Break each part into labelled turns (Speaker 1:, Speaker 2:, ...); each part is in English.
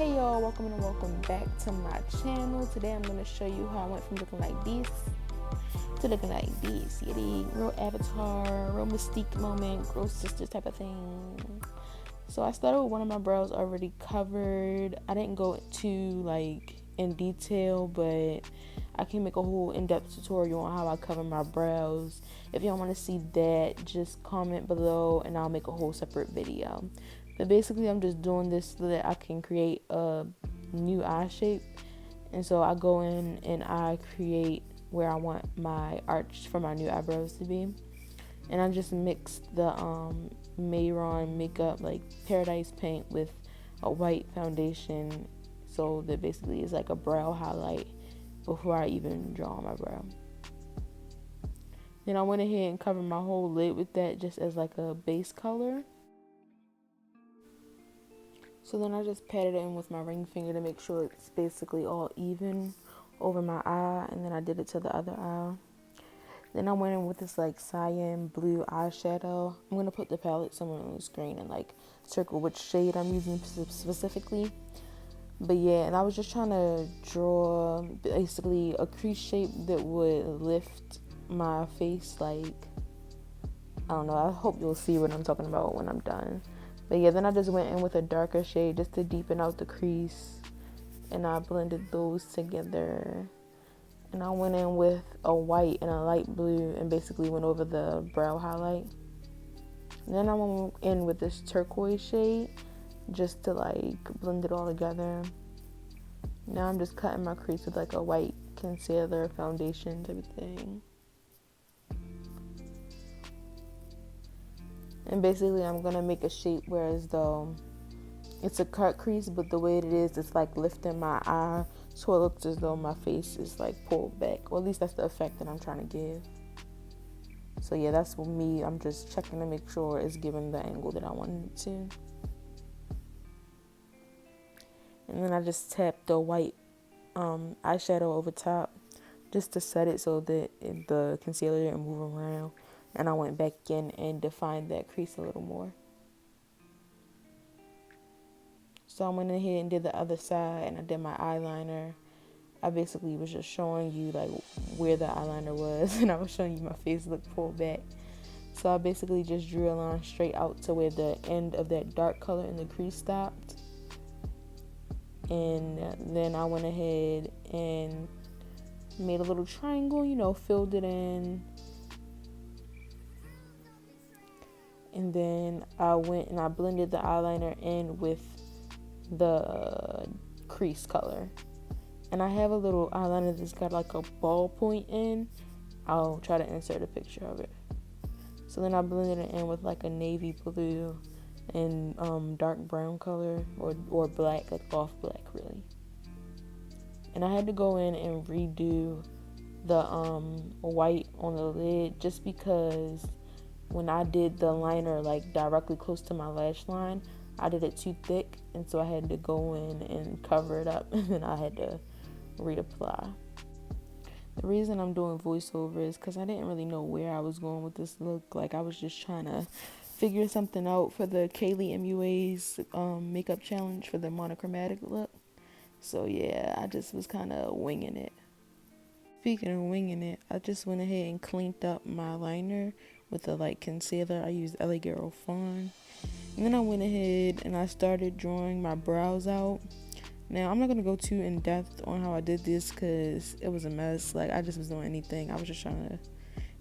Speaker 1: Hey y'all, welcome and welcome back to my channel. Today I'm going to show you how I went from looking like this to looking like this. Yeah, the real avatar, real mystique moment, gross sisters type of thing. So I started with one of my brows already covered. I didn't go too in detail, but I can make a whole in-depth tutorial on how I cover my brows. If y'all want to see that, just comment below and I'll make a whole separate video. But basically I'm just doing this so that I can create a new eye shape. And so I go in and I create where I want my arch for my new eyebrows to be. And I just mixed the Mayron makeup, like Paradise Paint, with a white foundation, so that basically it's like a brow highlight before I even draw on my brow. Then I went ahead and covered my whole lid with that just as like a base color. So then I just patted it in with my ring finger to make sure it's basically all even over my eye, and then I did it to the other eye. Then I went in with this like cyan blue eyeshadow. I'm going to put the palette somewhere on the screen and like circle which shade I'm using specifically. But yeah, and I was just trying to draw basically a crease shape that would lift my face. Like, I don't know, I hope you'll see what I'm talking about when I'm done. But yeah, then I just went in with a darker shade just to deepen out the crease, and I blended those together. And I went in with a white and a light blue and basically went over the brow highlight. And then I went in with this turquoise shade just to like blend it all together. Now I'm just cutting my crease with like a white concealer foundation type of thing. And basically I'm going to make a shape where as though it's a cut crease, but the way it is, it's like lifting my eye, so it looks as though my face is like pulled back, or at least that's the effect that I'm trying to give. So yeah, that's for me. I'm just checking to make sure it's giving the angle that I wanted it to. And then I just tapped the white eyeshadow over top just to set it so that the concealer didn't move around. And I went back in and defined that crease a little more. So I went ahead and did the other side, and I did my eyeliner. I basically was just showing you like where the eyeliner was, and I was showing you my face looked pulled back. So I basically just drew a line straight out to where the end of that dark color in the crease stopped. And then I went ahead and made a little triangle, filled it in. And then I went and I blended the eyeliner in with the crease color. And I have a little eyeliner that's got like a ballpoint in. I'll try to insert a picture of it. So then I blended it in with like a navy blue and dark brown color or black, like off black really. And I had to go in and redo the white on the lid just because when I did the liner like directly close to my lash line, I did it too thick, and so I had to go in and cover it up, and then I had to reapply. The reason I'm doing voiceover is because I didn't really know where I was going with this look. Like, I was just trying to figure something out for the Kaylee MUA's makeup challenge for the monochromatic look. So yeah, I just was kind of winging it. Speaking of winging it, I just went ahead and cleaned up my liner with a light concealer. I used LA Girl Fawn. And then I went ahead and I started drawing my brows out. Now, I'm not going to go too in depth on how I did this because it was a mess. Like, I just was doing anything. I was just trying to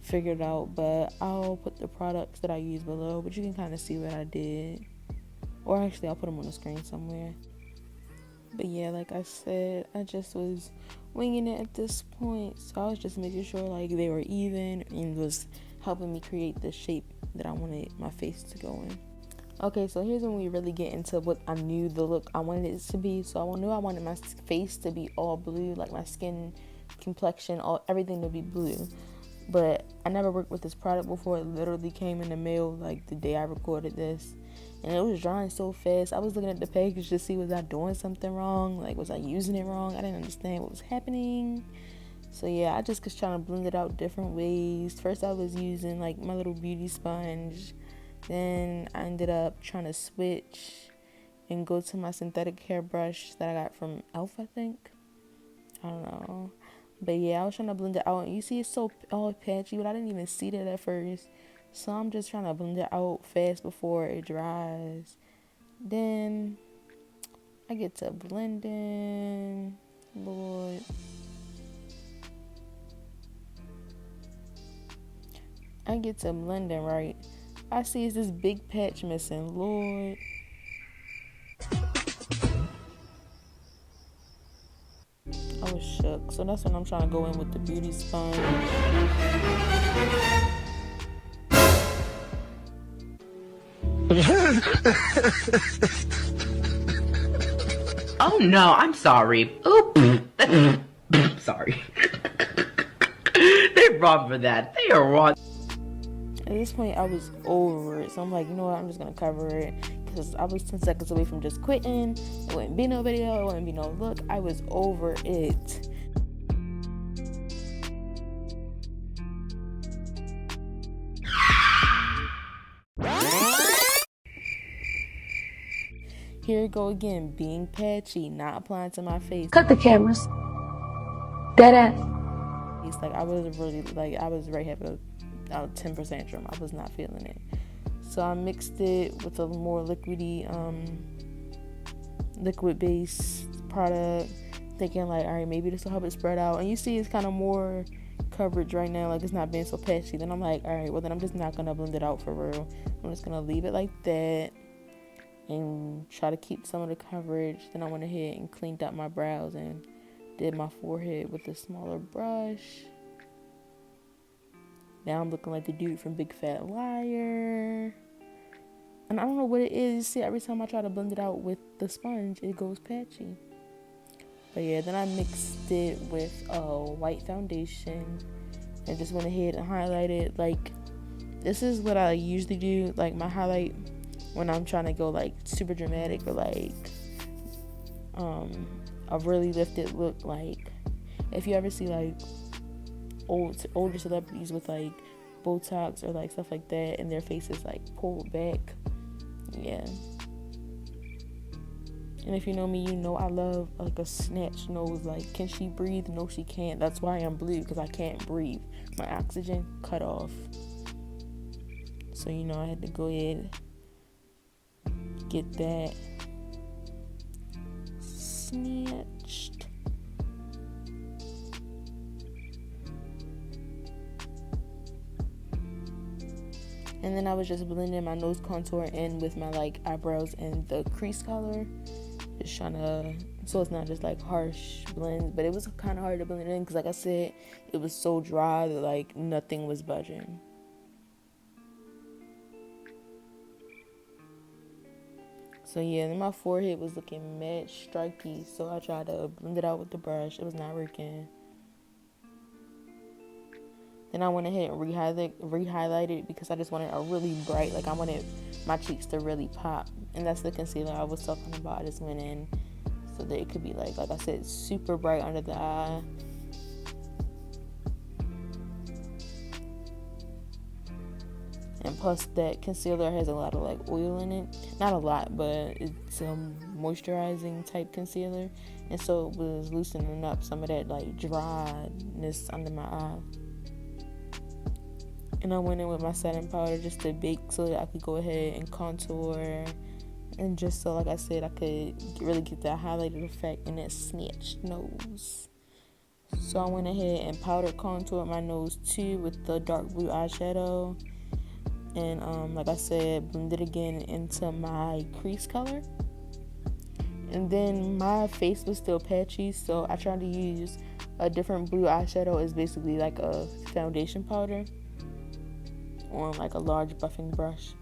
Speaker 1: figure it out. But I'll put the products that I use below. But you can kind of see what I did. Or actually, I'll put them on the screen somewhere. But yeah, like I said, I just was winging it at this point. So I was just making sure like they were even and was helping me create the shape that I wanted my face to go in. Okay, so here's when we really get into what I knew the look I wanted it to be. So I knew I wanted my face to be all blue, like my skin complexion, everything to be blue. But I never worked with this product before. It literally came in the mail like the day I recorded this. And it was drying so fast. I was looking at the package to see, was I doing something wrong? Like, was I using it wrong? I didn't understand what was happening. So yeah, I just was trying to blend it out different ways. First I was using like my little beauty sponge. Then I ended up trying to switch and go to my synthetic hairbrush that I got from Elf, I think. I don't know. But yeah, I was trying to blend it out. And you see it's so all patchy, but I didn't even see that at first. So I'm just trying to blend it out fast before it dries. Then I get to blending. Lord. I get to blending, right? I see it's this big patch missing. Lord. I was shook. So that's when I'm trying to go in with the beauty sponge.
Speaker 2: Oh no, I'm sorry. Oops. Sorry. They're wrong for that. They are wrong.
Speaker 1: At this point, I was over it. So I'm like, you know what? I'm just going to cover it. Because I was 10 seconds away from just quitting. It wouldn't be no video. It wouldn't be no look. I was over it. Here we go again. Being patchy. Not applying to my face.
Speaker 3: Cut the cameras. Dead ass.
Speaker 1: It's like I was ready to have a temper tantrum. I was not feeling it. So I mixed it with a more liquidy, liquid based product, thinking like, all right, maybe this will help it spread out. And you see it's kind of more coverage right now, like it's not being so patchy. Then I'm like, all right, well then I'm just not gonna blend it out for real. I'm just gonna leave it like that and try to keep some of the coverage. Then I went ahead and cleaned up my brows and did my forehead with a smaller brush. Now I'm looking like the dude from Big Fat Liar. And I don't know what it is. You see, every time I try to blend it out with the sponge, it goes patchy. But yeah, then I mixed it with a white foundation and just went ahead and highlighted. Like, this is what I usually do. Like, my highlight when I'm trying to go, like, super dramatic or, like, a really lifted look. Like, if you ever see, like, older celebrities with like Botox or like stuff like that and their faces like pulled back, yeah. And if you know me, you know I love like a snatched nose. Like, can she breathe? No, she can't. That's why I'm blue, because I can't breathe. My oxygen cut off. So you know I had to go ahead get that snatched. And then I was just blending my nose contour in with my like eyebrows and the crease color. Just trying to, so it's not just like harsh blends, but it was kind of hard to blend it in because like I said, it was so dry that like nothing was budging. So yeah, then my forehead was looking mad striky, so I tried to blend it out with the brush. It was not working. Then I went ahead and rehighlighted it because I just wanted a really bright, like I wanted my cheeks to really pop. And that's the concealer I was talking about. I just went in so that it could be like I said, super bright under the eye. And plus that concealer has a lot of like oil in it. Not a lot, but it's a moisturizing type concealer. And so it was loosening up some of that like dryness under my eye. And I went in with my setting powder just to bake so that I could go ahead and contour. And just so, like I said, I could really get that highlighted effect in that snatched nose. So I went ahead and powder contoured my nose too with the dark blue eyeshadow. And like I said, blended again into my crease color. And then my face was still patchy, so I tried to use a different blue eyeshadow as basically like a foundation powder on like a large buffing brush.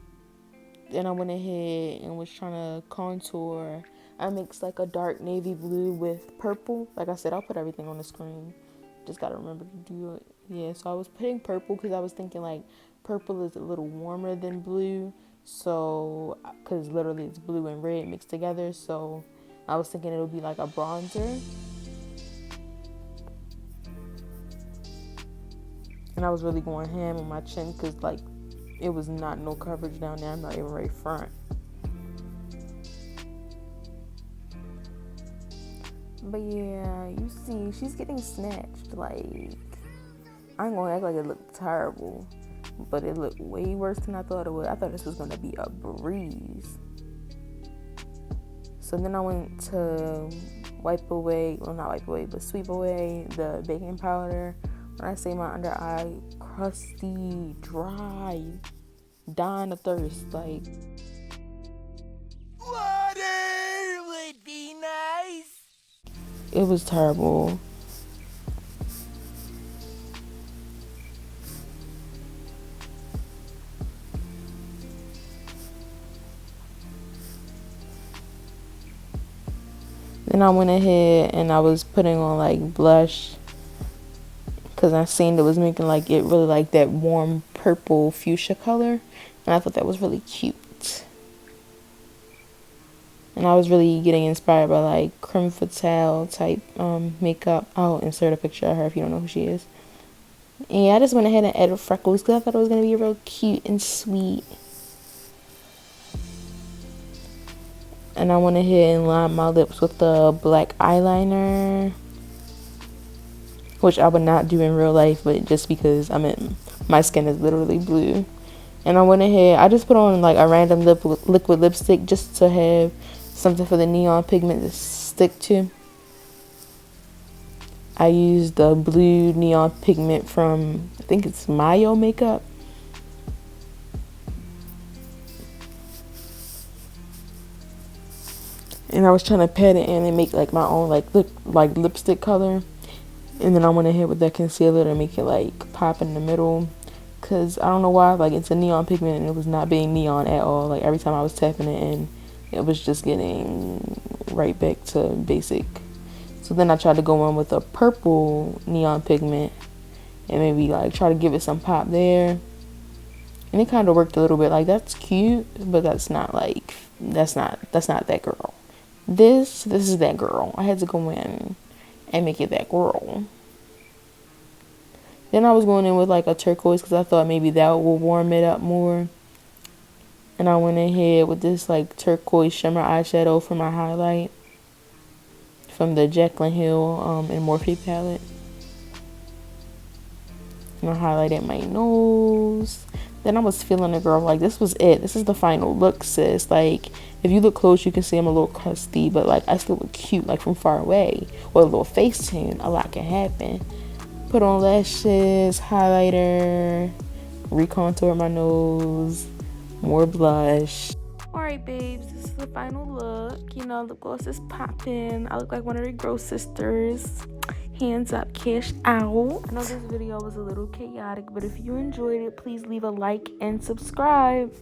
Speaker 1: Then I went ahead and was trying to contour. I mixed like a dark navy blue with purple. Like I said, I'll put everything on the screen. Just gotta remember to do it. Yeah, so I was putting purple because I was thinking like purple is a little warmer than blue. So, because literally it's blue and red mixed together. So I was thinking it would be like a bronzer. And I was really going ham on my chin because like it was not no coverage down there. I'm not even right front. But yeah, you see, she's getting snatched. Like, I ain't gonna act like it looked terrible, but it looked way worse than I thought it would. I thought this was gonna be a breeze. So then I went to wipe away, well, not wipe away, but sweep away the baking powder. When I say my under eye, crusty, dry, dying of thirst, like. Water would be nice. It was terrible. Then I went ahead and I was putting on like blush because I seen it was making like it really like that warm purple fuchsia color, and I thought that was really cute. And I was really getting inspired by like creme fatale type makeup. I'll insert a picture of her if you don't know who she is. And yeah, I just went ahead and added freckles because I thought it was gonna be real cute and sweet. And I went ahead and lined my lips with the black eyeliner, which I would not do in real life, but just because my skin is literally blue. And I went ahead, I just put on like a random liquid lipstick just to have something for the neon pigment to stick to. I used the blue neon pigment from, I think it's Mayo Makeup. And I was trying to pat it in and make like my own like lipstick color. And then I went ahead with that concealer to make it like pop in the middle. Cause I don't know why, like it's a neon pigment and it was not being neon at all. Like every time I was tapping it in, it was just getting right back to basic. So then I tried to go in with a purple neon pigment and maybe like try to give it some pop there. And it kind of worked a little bit. Like that's cute, but that's not that girl. This is that girl. I had to go in and make it that girl. Then I was going in with like a turquoise because I thought maybe that would warm it up more. And I went ahead with this like turquoise shimmer eyeshadow for my highlight from the Jaclyn Hill and Morphe palette. And I highlighted my nose. Then I was feeling the girl, like this was it. This is the final look, sis. Like if you look close, you can see I'm a little crusty, but like I still look cute, like from far away. Or a little face tune, a lot can happen. Put on lashes, highlighter, recontour my nose, more blush. Alright, babes, this is the final look. You know, the gloss is popping. I look like one of the Gross sisters. Hands up, cash out. I know this video was a little chaotic, but if you enjoyed it, please leave a like and subscribe.